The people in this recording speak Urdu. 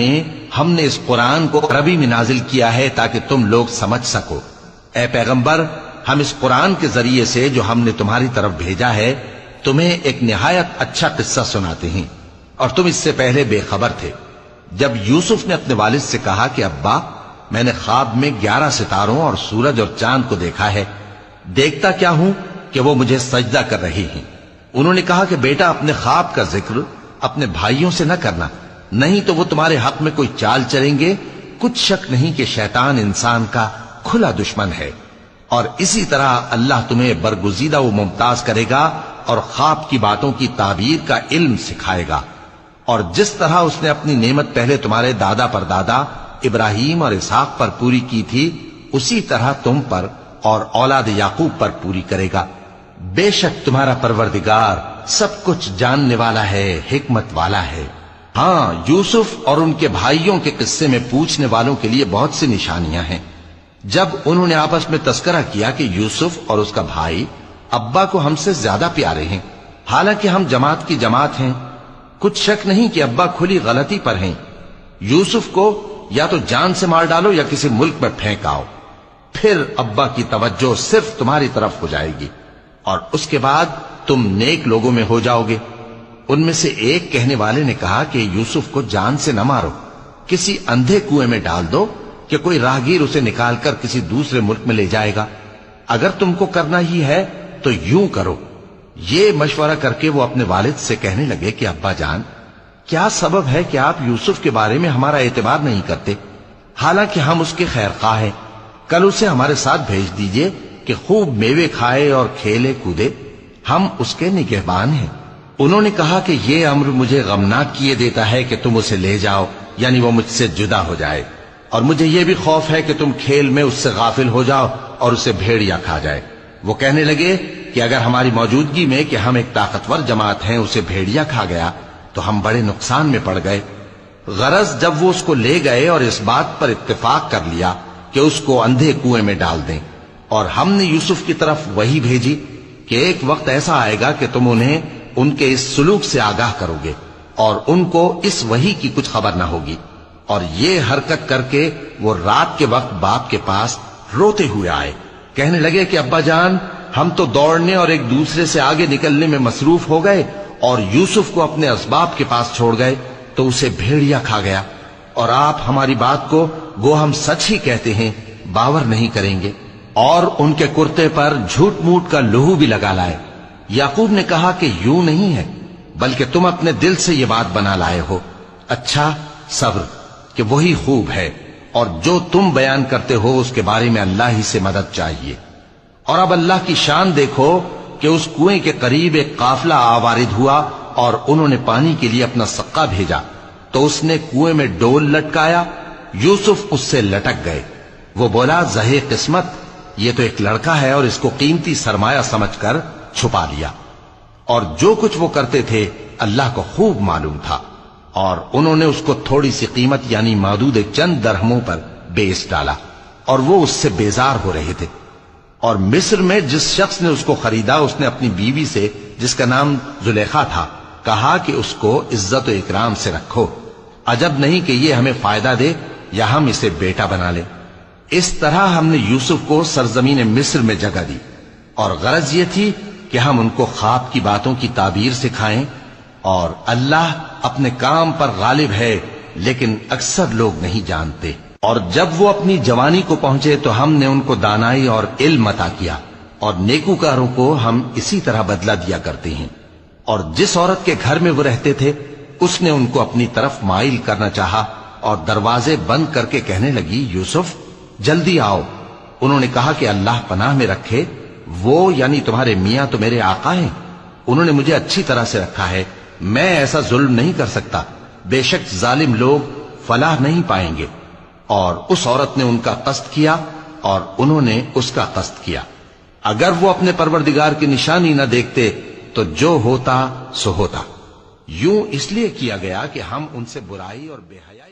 انہیں ہم نے اس قرآن کو عربی میں نازل کیا ہے تاکہ تم لوگ سمجھ سکو۔ اے پیغمبر، ہم اس قرآن کے ذریعے سے جو ہم نے تمہاری طرف بھیجا ہے تمہیں ایک نہایت اچھا قصہ سناتے ہیں، اور تم اس سے پہلے بے خبر تھے۔ جب یوسف نے اپنے والد سے کہا کہ ابا، میں نے خواب میں 11 ستاروں اور سورج اور چاند کو دیکھا ہے، دیکھتا کیا ہوں کہ وہ مجھے سجدہ کر رہی ہیں۔ انہوں نے کہا کہ بیٹا، اپنے خواب کا ذکر اپنے بھائیوں سے نہ کرنا، نہیں تو وہ تمہارے حق میں کوئی چال چلیں گے۔ کچھ شک نہیں کہ شیطان انسان کا کھلا دشمن ہے، اور اسی طرح اللہ تمہیں برگزیدہ و ممتاز کرے گا اور خواب کی باتوں کی تعبیر کا علم سکھائے گا، اور جس طرح اس نے اپنی نعمت پہلے تمہارے دادا پر دادا ابراہیم اور اسحاق پر پوری کی تھی، اسی طرح تم پر اور اولاد یعقوب پر پوری کرے گا۔ بے شک تمہارا پروردگار سب کچھ جاننے والا ہے، حکمت والا ہے۔ ہاں، یوسف اور ان کے بھائیوں کے قصے میں پوچھنے والوں کے لیے بہت سی نشانیاں ہیں۔ جب انہوں نے آپس میں تذکرہ کیا کہ یوسف اور اس کا بھائی ابا کو ہم سے زیادہ پیارے ہیں، حالانکہ ہم جماعت کی جماعت ہیں، کچھ شک نہیں کہ ابا کھلی غلطی پر ہیں۔ یوسف کو یا تو جان سے مار ڈالو یا کسی ملک میں پھینک آؤ، پھر ابا کی توجہ صرف تمہاری طرف ہو جائے گی، اور اس کے بعد تم نیک لوگوں میں ہو جاؤ گے۔ ان میں سے ایک کہنے والے نے کہا کہ یوسف کو جان سے نہ مارو، کسی اندھے کنویں میں ڈال دو کہ کوئی راہگیر اسے نکال کر کسی دوسرے ملک میں لے جائے گا۔ اگر تم کو کرنا ہی ہے تو یوں کرو۔ یہ مشورہ کر کے وہ اپنے والد سے کہنے لگے کہ ابا جان، کیا سبب ہے کہ آپ یوسف کے بارے میں ہمارا اعتبار نہیں کرتے، حالانکہ ہم اس کے خیر خواہ ہیں؟ کل اسے ہمارے ساتھ بھیج دیجئے کہ خوب میوے کھائے اور کھیلے کودے، ہم اس کے نگہبان ہیں۔ انہوں نے کہا کہ یہ امر مجھے غمناک کیے دیتا ہے کہ تم اسے لے جاؤ، یعنی وہ مجھ سے جدا ہو جائے، اور مجھے یہ بھی خوف ہے کہ تم کھیل میں اس سے غافل ہو جاؤ اور اسے بھیڑیا کھا جائے۔ وہ کہنے لگے کہ اگر ہماری موجودگی میں کہ ہم ایک طاقتور جماعت ہیں اسے بھیڑیا کھا گیا تو ہم بڑے نقصان میں پڑ گئے۔ غرض جب وہ اس کو لے گئے اور اس بات پر اتفاق کر لیا کہ اس کو اندھے کنویں میں ڈال دیں، اور ہم نے یوسف کی طرف وحی بھیجی کہ ایک وقت ایسا آئے گا کہ تم انہیں ان کے اس سلوک سے آگاہ کرو گے، اور ان کو اس وحی کی کچھ خبر نہ ہوگی۔ اور یہ حرکت کر کے وہ رات کے وقت باپ کے پاس روتے ہوئے آئے، کہنے لگے کہ ابا جان، ہم تو دوڑنے اور ایک دوسرے سے آگے نکلنے میں مصروف ہو گئے اور یوسف کو اپنے اسباب کے پاس چھوڑ گئے تو اسے بھیڑیا کھا گیا، اور آپ ہماری بات کو گو ہم سچ ہی کہتے ہیں باور نہیں کریں گے۔ اور ان کے کرتے پر جھوٹ موٹ کا لہو بھی لگا لائے۔ یعقوب نے کہا کہ یوں نہیں ہے، بلکہ تم اپنے دل سے یہ بات بنا لائے ہو۔ اچھا، صبر کہ وہی خوب ہے، اور جو تم بیان کرتے ہو اس کے بارے میں اللہ ہی سے مدد چاہیے۔ اور اب اللہ کی شان دیکھو کہ اس کنویں کے قریب ایک قافلہ آوارد ہوا اور انہوں نے پانی کے لیے اپنا سقا بھیجا، تو اس نے کنویں میں ڈول لٹکایا، یوسف اس سے لٹک گئے۔ وہ بولا، زہے قسمت، یہ تو ایک لڑکا ہے، اور اس کو قیمتی سرمایہ سمجھ کر چھپا لیا۔ اور جو کچھ وہ کرتے تھے اللہ کو خوب معلوم تھا، اور انہوں نے اس کو تھوڑی سی قیمت یعنی معدود چند درہموں پر بیچ ڈالا، اور وہ اس سے بیزار ہو رہے تھے۔ اور مصر میں جس شخص نے اس کو خریدا، اس نے اپنی بیوی سے جس کا نام زلیخا تھا کہا کہ اس کو عزت و اکرام سے رکھو، عجب نہیں کہ یہ ہمیں فائدہ دے یا ہم اسے بیٹا بنا لیں۔ اس طرح ہم نے یوسف کو سرزمین مصر میں جگہ دی، اور غرض یہ تھی کہ ہم ان کو خواب کی باتوں کی تعبیر سکھائیں، اور اللہ اپنے کام پر غالب ہے لیکن اکثر لوگ نہیں جانتے۔ اور جب وہ اپنی جوانی کو پہنچے تو ہم نے ان کو دانائی اور علم عطا کیا، اور نیکوکاروں کو ہم اسی طرح بدلہ دیا کرتے ہیں۔ اور جس عورت کے گھر میں وہ رہتے تھے اس نے ان کو اپنی طرف مائل کرنا چاہا، اور دروازے بند کر کے کہنے لگی، یوسف جلدی آؤ۔ انہوں نے کہا کہ اللہ پناہ میں رکھے، وہ یعنی تمہارے میاں تو میرے آقا ہیں، انہوں نے مجھے اچھی طرح سے رکھا ہے، میں ایسا ظلم نہیں کر سکتا، بے شک ظالم لوگ فلاح نہیں پائیں گے۔ اور اس عورت نے ان کا قصد کیا اور انہوں نے اس کا قصد کیا۔ اگر وہ اپنے پروردگار کی نشانی نہ دیکھتے تو جو ہوتا سو ہوتا۔ یوں اس لیے کیا گیا کہ ہم ان سے برائی اور بے حیائی